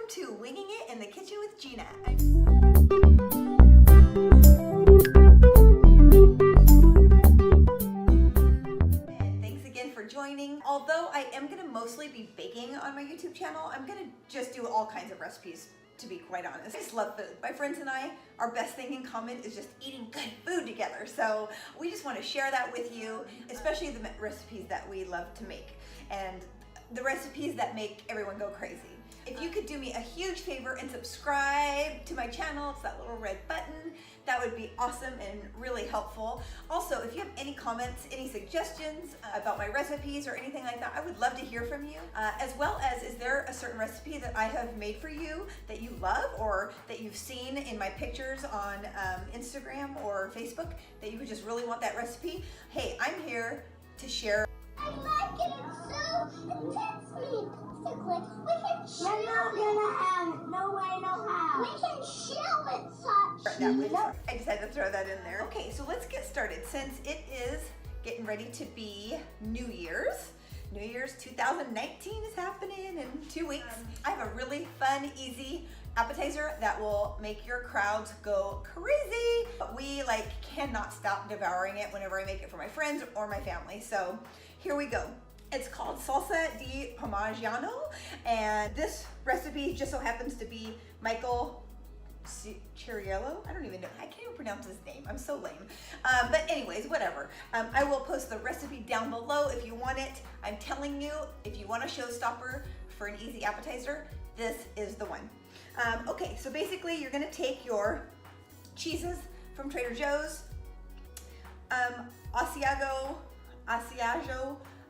to Winging It in the Kitchen with Gina. And thanks again for joining. Although I am going to mostly be baking on my YouTube channel, I'm going to just do all kinds of recipes, to be quite honest. I just love food. My friends and I, our best thing in common is just eating good food together. So we just want to share that with you, especially the recipes that we love to make and the recipes that make everyone go crazy. If you could do me a huge favor and subscribe to my channel, it's that little red button, that would be awesome and really helpful. Also, if you have any comments, any suggestions about my recipes or anything like that, I would love to hear from you. As well as, is there a certain recipe that I have made for you that you love or that you've seen in my pictures on Instagram or Facebook that you would just really want that recipe? Hey, I'm here to share. I like it. It's so intensely. Basically, we can chill. We're not gonna have it. No way, no how. We can chill it, such. I just had to throw that in there. Okay, so let's get started. Since it is getting ready to be New Year's. New Year's 2019 is happening in 2 weeks. I have a really fun, easy appetizer that will make your crowds go crazy. We cannot stop devouring it whenever I make it for my friends or my family. So here we go. It's called Salsa di Parmigiano, and this recipe just so happens to be Michael CHIARELLO. I don't even know. I can't even pronounce his name. I'm so lame. But anyways, whatever. I will post the recipe down below if you want it. I'm telling you, if you want a showstopper for an easy appetizer, this is the one. Okay, so basically you're gonna take your cheeses from Trader Joe's, Asiago,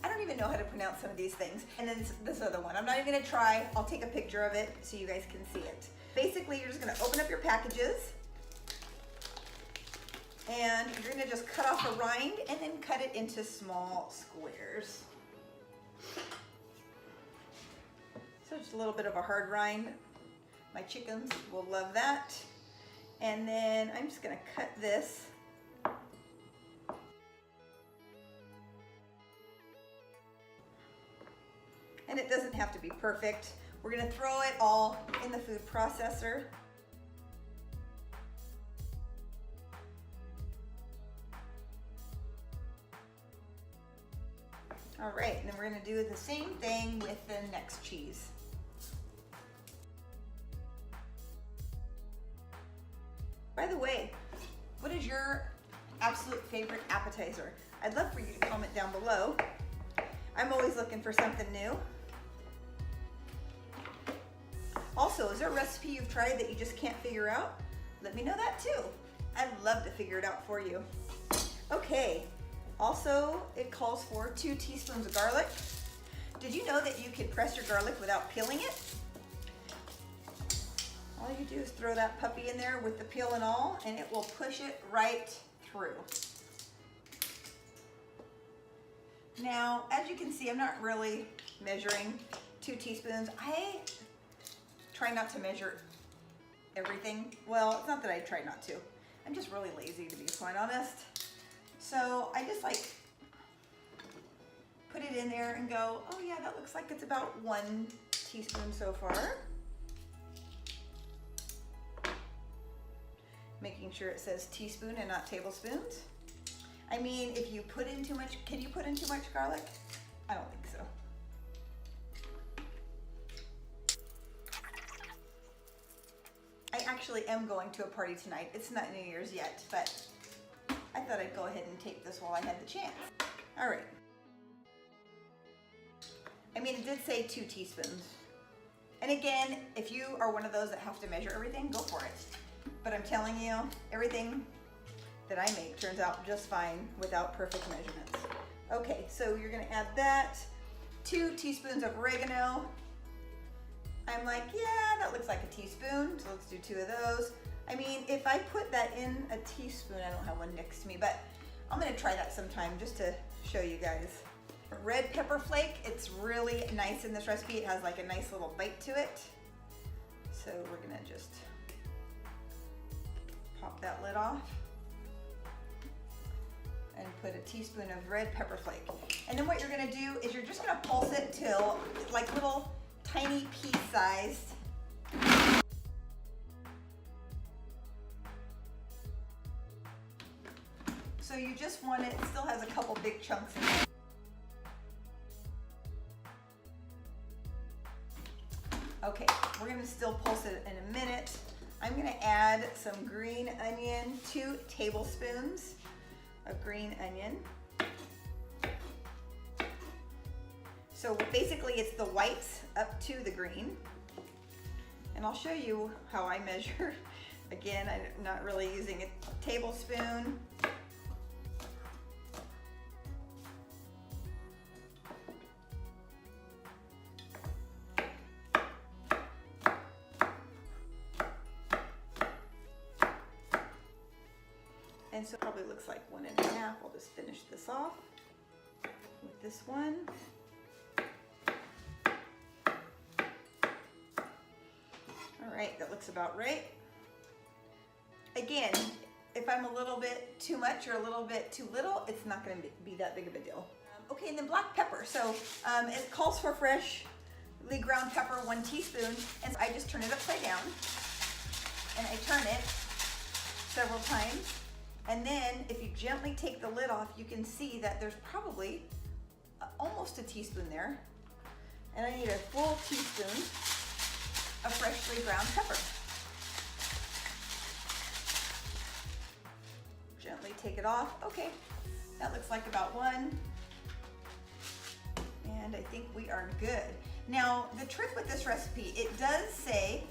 I don't even know how to pronounce some of these things. And then this other one. I'm not even gonna try. I'll take a picture of it so you guys can see it. Basically, you're just gonna open up your packages and you're gonna just cut off the rind and then cut it into small squares. So just a little bit of a hard rind. My chickens will love that. And then I'm just gonna cut this. And it doesn't have to be perfect. We're gonna throw it all in the food processor. All right, and then we're gonna do the same thing with the next cheese. By the way, what is your absolute favorite appetizer? I'd love for you to comment down below. I'm always looking for something new. Also, is there a recipe you've tried that you just can't figure out? Let me know that too. I'd love to figure it out for you. Okay, also it calls for 2 teaspoons of garlic. Did you know that you can press your garlic without peeling it? All you do is throw that puppy in there with the peel and all, and it will push it right through. Now, as you can see, I'm not really measuring 2 teaspoons. I try not to measure everything. Well, it's not that I try not to. I'm just really lazy, to be quite honest. So I just put it in there and go, oh yeah, that looks like it's about 1 teaspoon so far. Making sure it says teaspoon and not tablespoons. I mean, if you put in too much, can you put in too much garlic? I don't think so. I actually am going to a party tonight. It's not New Year's yet, but I thought I'd go ahead and tape this while I had the chance. All right. I mean, it did say 2 teaspoons. And again, if you are one of those that have to measure everything, go for it. But I'm telling you, everything that I make turns out just fine without perfect measurements. Okay, so you're gonna add that, 2 teaspoons of oregano. I'm like, yeah, that looks like a teaspoon, so let's do 2 of those. I mean, if I put that in a teaspoon, I don't have one next to me, but I'm gonna try that sometime just to show you guys. Red pepper flake, it's really nice in this recipe. It has like a nice little bite to it. So we're gonna just pop that lid off and put a teaspoon of red pepper flake. And then what you're gonna do is you're just gonna pulse it till like little tiny pea-sized So you just want it still has a couple big chunks in it. Okay, we're gonna still pulse it in a minute. I'm gonna add some green onion, 2 tablespoons of green onion. So basically it's the whites up to the green. And I'll show you how I measure. Again, I'm not really using a tablespoon. And so it probably looks like 1 1/2. I'll just finish this off with this one. All right, that looks about right. Again, if I'm a little bit too much or a little bit too little, it's not gonna be that big of a deal. Okay, and then black pepper. So it calls for freshly ground pepper, 1 teaspoon. And so I just turn it upside down and I turn it several times. And then if you gently take the lid off, you can see that there's probably almost a teaspoon there. And I need a full teaspoon of freshly ground pepper. Gently take it off. Okay, that looks like about 1. And I think we are good. Now, the trick with this recipe, it does say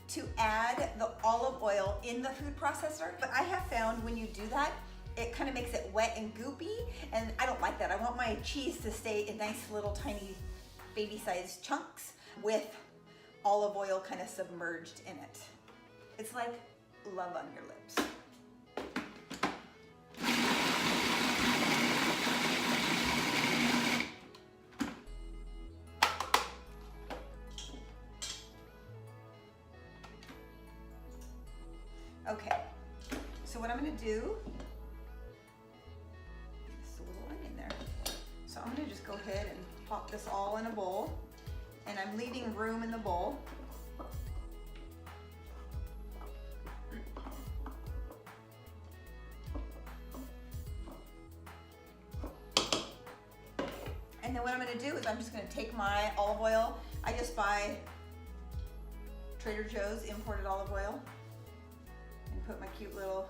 to add the olive oil in the food processor, but I have found when you do that, it kind of makes it wet and goopy, and I don't like that. I want my cheese to stay in nice little tiny baby-sized chunks with olive oil kind of submerged in it. It's like love on your lips. Okay, so what I'm gonna do, just a little onion there. So I'm gonna just go ahead and pop this all in a bowl, and I'm leaving room in the bowl. And then what I'm gonna do is I'm just gonna take my olive oil. I just buy Trader Joe's imported olive oil. Put my cute little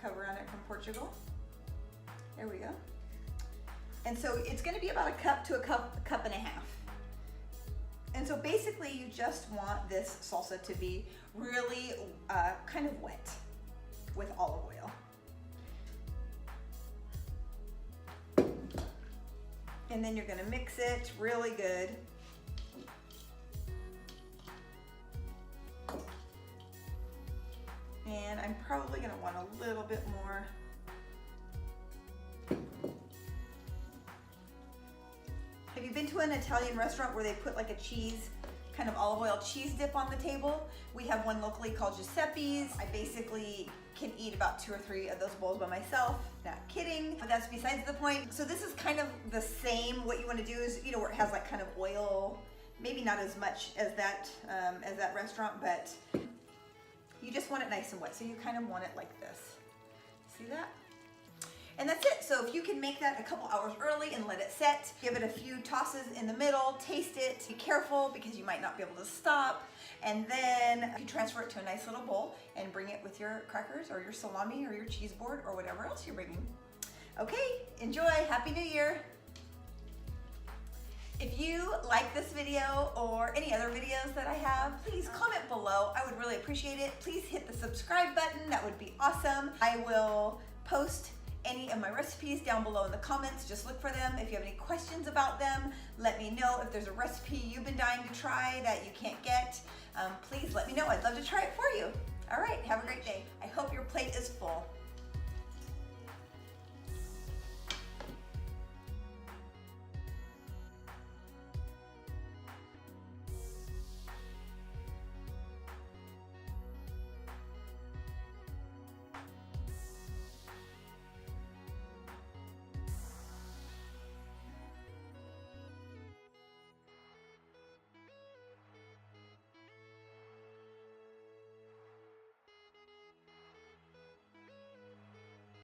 cover on it from Portugal. There we go. And so it's going to be about a cup to a cup and a half. And so basically you just want this salsa to be really kind of wet with olive oil. And then you're going to mix it really good. And I'm probably gonna want a little bit more. Have you been to an Italian restaurant where they put like a cheese, kind of olive oil cheese dip on the table? We have one locally called Giuseppe's. I basically can eat about 2 or 3 of those bowls by myself. Not kidding, but that's besides the point. So this is kind of the same. What you wanna do is, where it has like kind of oil, maybe not as much as that restaurant, but you just want it nice and wet, so you kind of want it like this. See that? And that's it. So if you can make that a couple hours early and let it set, give it a few tosses in the middle, taste it, be careful because you might not be able to stop, and then you transfer it to a nice little bowl and bring it with your crackers or your salami or your cheese board or whatever else you're bringing. Okay, enjoy. Happy New Year. If you like this video or any other videos that I have, please comment below. I would really appreciate it. Please hit the subscribe button. That would be awesome. I will post any of my recipes down below in the comments. Just look for them. If you have any questions about them, let me know. If there's a recipe you've been dying to try that you can't get, please let me know. I'd love to try it for you. All right, have a great day. I hope your plate is full.